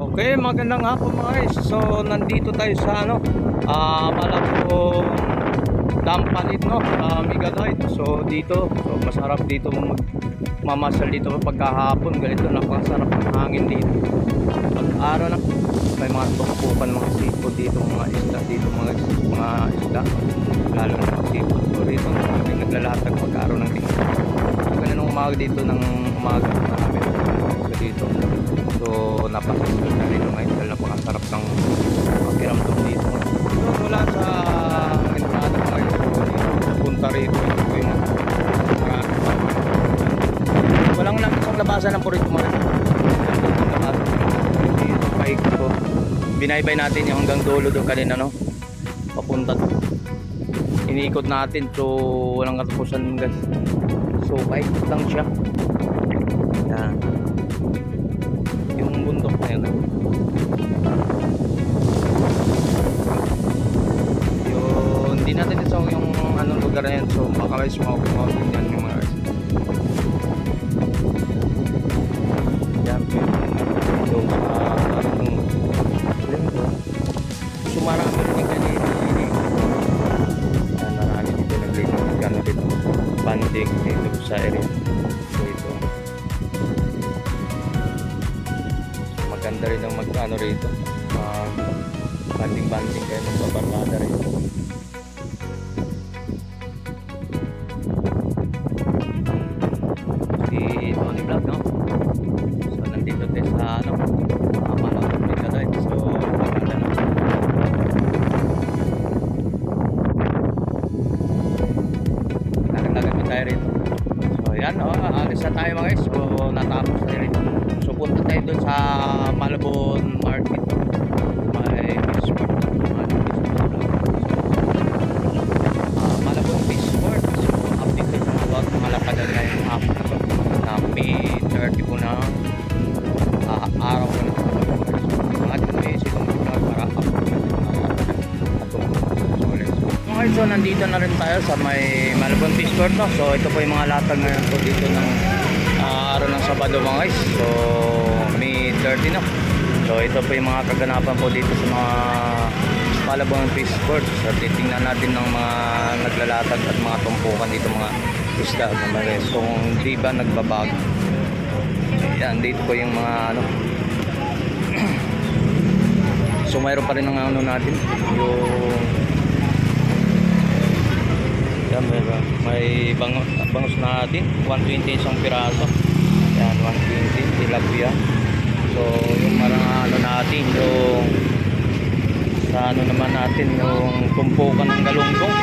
Okay, magandang hapon mga guys. So nandito tayo sa Malabon Dampalit Migalite. So dito, masarap dito mamasal dito pagkahapon. Ganito, napakasarap ng hangin dito. Pag-araw na may mga tukpukan, mga sipot dito, mga isda dito, mga isda. Lalo na mga sipot. So dito, may naglalatag pag-araw ng tingin. So ganun umaga dito ng umaga namin. So dito. So napakasarap na rin ngayon dahil napakasarap ng pakiramdam dito. So mula sa entrada ngayon, punta rito ito yung walang isang labasan ng purito mga dito paik ko. Binaybay natin yung hanggang dulo doon kanina papunta doon. Iniikot natin so walang katapusan guys. So paikot lang siya. Yan. Yung bundok na yun. Yun, hindi natin ito yung anong lugar na yan. So baka may smoke mountain yan yung mga yan. So so marami rin kanina. Yan, marami dito naglito. Gano'n dito. Banding dito sa area. So ito. Maganda rin ang mag-ano rito, banding kayo magbabarkada rito. Si Tony Vlog so nandito tayo sa Malabon Migalite. So maganda na naglagamit tayo rito. So yan alis na tayo mga guys. So natapos tayo rito. So punta tayo dun sa Malabon Market. May fish port. Malabon fish port. So update tayo about mga lapadan ngayong hapon na to. Na May 30 po na araw ko na ito. Mga dito may silong vlog para update natin mga so nandito na rin tayo sa may Malabon fish port. So ito po yung mga latag ngayon po dito ng araw ng Sabado mga guys. So May 30 na. So ito po yung mga kaganapan po dito sa mga Malabon fish port. So titingnan natin ng mga naglalatag at mga tumpukan dito mga isda mga guys. So hindi ba nagbabago. Yan dito po yung mga so mayroon pa rin ang natin yung yan, may bangus natin 120 isang piraso. Yan 120 tilapia. So yung marang natin yung sa naman natin yung tumpukan ng galunggong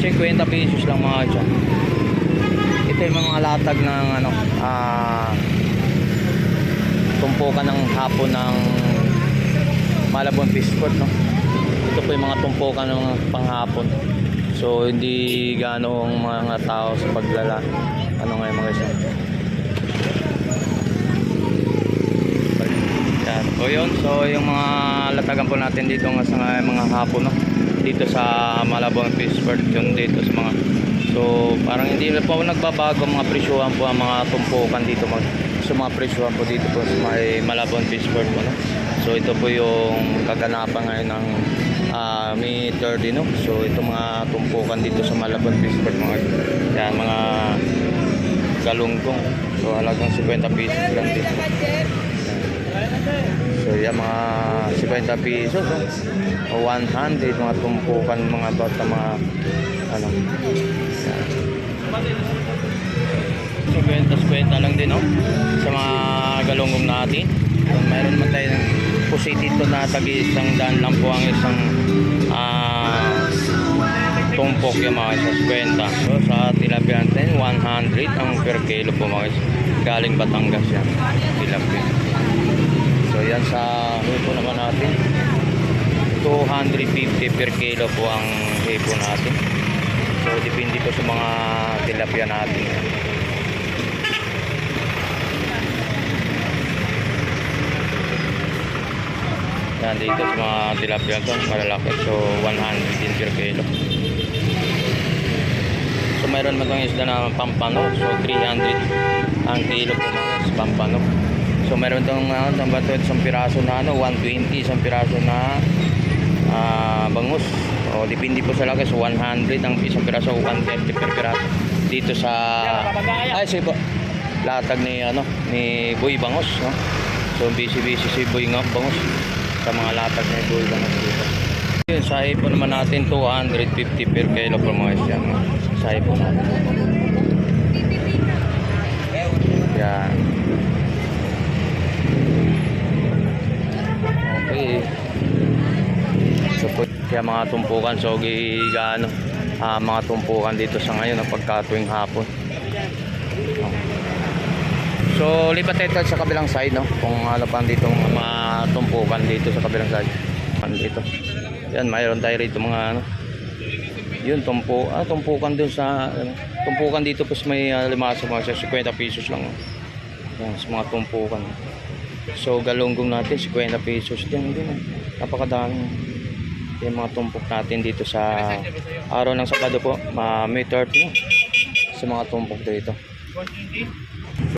50 pesos lang mga dyan. Ito yung mga latag ng tumpukan ng hapon ng Malabon fish port ito po yung mga tumpukan ng panghapon. So hindi ganoong mga tao sa paglala ngayon mga isa. Yan. So yun, so yung mga latagan po natin dito sa mga hapon dito sa Malabon fish port yun dito sa mga so parang hindi po nagbabago mga presyuhan po ang mga tumpukan dito so mga presyuhan po dito po sa may Malabon fish port po So ito po yung kaganapan ngayon ng May 30 So ito mga tumpukan dito sa Malabon fish port yan mga galunggong. So halagang 50 pesos lang dito. So yan mga 50 pesos o 100 mga tumpukan mga bata mga yan. So kwenta lang din sa mga galunggong natin. So, mayroon man tayo ng pusi dito na tagi isang daan lang po ang isang tumpok yung mga isang kwenta. So sa tilapia natin 100 ang per kilo po mga isa. Galing Batangas yan tilapia. So yan sa hipo naman natin 250 per kilo po ang hipo natin. So depende po sa mga tilapia natin. Yan dito sa mga tilapia ito malalaki. So 100 din per kilo. So mayroon man itong isda na pampano. So 300 ang kilo po mga pampano. So meron tong isang piraso na 120, isang piraso na bangus. O depende po sa laki. So 100 ang isang piraso, 150 per piraso. Dito sa sibo. Latag ni ni Boy Bangus, no? So busy si Boy Bangus sa mga latag ni Boy Bangus dito. Yun, sa ipo naman natin 250 per kilo per mga isyan. Sa ipo natin. Yan. Okay. So kaya mga tumpukan, so mga tumpukan dito sa ngayon ang pagkatuwing hapon. So lipat tayo sa kabilang side, no? Kung ano pa dito mga tumpukan dito sa kabilang side. Dito. Yan, mayroon tayo rito mga yun, tumpukan dun sa tumpukan dito po may limasa mga 50 pesos lang. Yan, sa mga tumpukan. So galunggong natin 50 pesos din. Napakadami. Yung mga tumpok natin dito sa araw ng Sabado po, May 30 sa mga tumpok dito.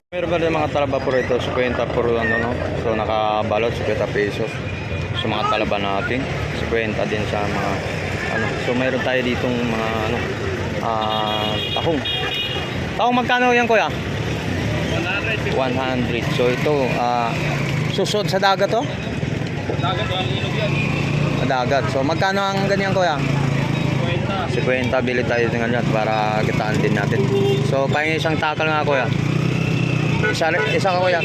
Meron ba rin mga talaba po rito, 50 por no? So nakabalot 50 pesos. So mga talaba natin, 50 din sa mga So meron tayo ditong mga tahong. Tahong magkano yan, kuya? 100. So ito susod sa dagat to? Dagat ang ilog yan. Dagat. So magkano ang ganyan, kuya? 50. Bili tayo ng ganyan para kitaan din natin. So kaya isang takal nga, kuya. Isa ka, kuya.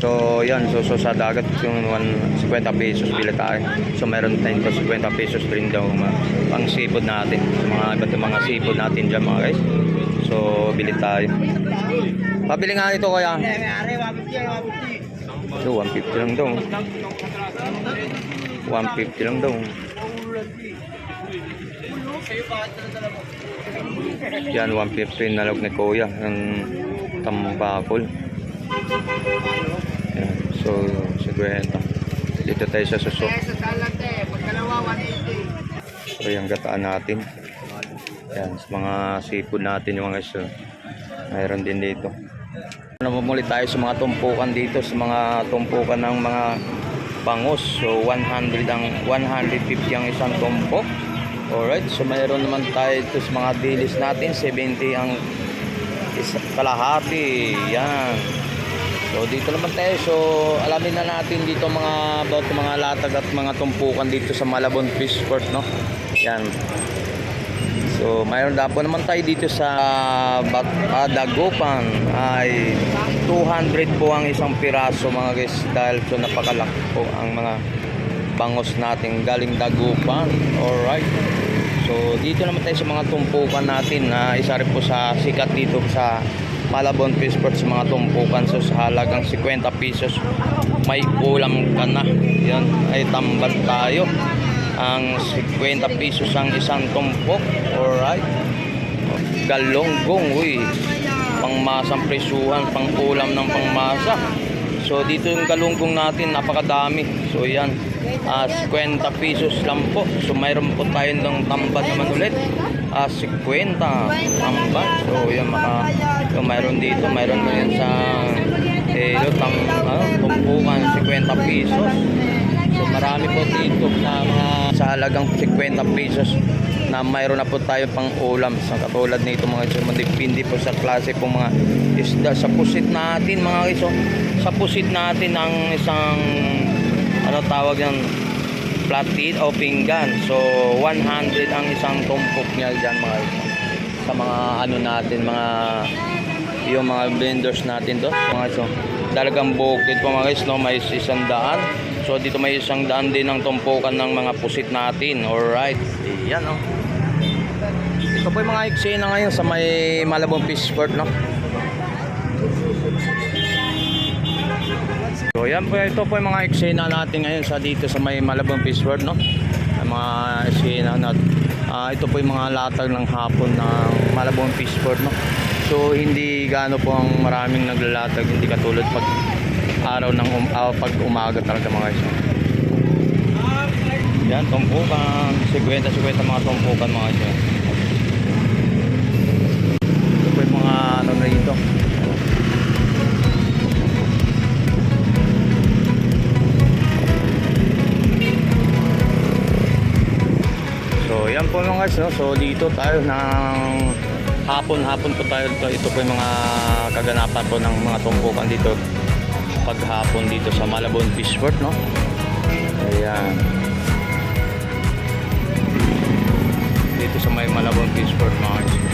So yan, so sa dagat yung 50 pesos bili tayo. So meron tayong 50 pesos rin daw pang seafood natin. So, mga iba't mga seafood natin dyan, mga guys. So bili tayo. Pabili nga ito, kuya. So 150 lang daw. 150 lang daw. Yan, 150 nalog ni kuya ng tambakol. Yan, so 50. Dito tayo sa suso. So yung gataan natin. Yan, sa mga seafood natin yung mga iso. Mayroon din dito. Namumuli tayo sa mga tumpukan dito, sa mga tumpukan ng mga bangus. So 100 ang 150 ang isang tumpok. Alright, so mayroon naman tayo ito sa mga dilis natin, 70 ang kalahati. Yan. So dito naman tayo. So alamin na natin dito mga about mga latag at mga tumpukan dito sa Malabon Fish Court, no? Yan. So mayroon dapo naman tayo dito sa Dagupan ay 200 po ang isang piraso, mga guys, dahil so napakalaki po ang mga bangus natin galing Dagupan. Alright. So dito naman tayo sa mga tumpukan natin na isa rin po sa sikat dito sa Malabon Fish Court sa mga tumpukan. So sa halagang 50 pesos may ulam ka na. Yan ay tambal tayo. Ang 50 pesos ang isang tumpok. Alright. Galunggong, pangmasang presyuhan, pang ulam ng pangmasa. So dito yung galunggong natin, napakadami. So yan, 50 pesos lang po. So mayroon po tayo ng tambad naman ulit, 50 tambad. So yan, mayroon dito, mayroon na yan sa tumpukan, 50 pesos. So marami po dito na sa halagang 50 pesos na mayroon na po tayo pang ulam sa katulad nito, mga iso. Depende po sa klase po mga isda. Sa pusit natin, mga iso, sa pusit natin ang isang tawag yan, flathead o pinggan. So 100 ang isang tumpok niya dyan, mga iso. Sa mga natin, yung mga vendors natin doon, mga iso. Talagang bukid po, mga guys, no? May 100. So dito may 100 din ang tumpukan ng mga pusit natin. Alright. Yan, oh. Ito po yung mga eksena ngayon sa may Malabon Fish Court, no? So yan po, ito po yung mga eksena natin ngayon sa dito sa may Malabon Fish Court, no? Ang mga eksena natin. Ito po yung mga latag ng hapon ng Malabon Fish Court, no? So hindi gaano po ang maraming naglalatag, hindi katulad pag araw ng pag umaga talaga, mga guys. Yan, tumpukan, 50 mga tumpukan, mga guys. Ito po yung mga na dito. po mga guys, no? So dito tayo ng hapon po tayo dito. Ito po yung mga kaganapan po ng mga tumpukan dito paghapon dito sa Malabon Fishport, no? Ayan. Dito sa may Malabon Fishport mga guys.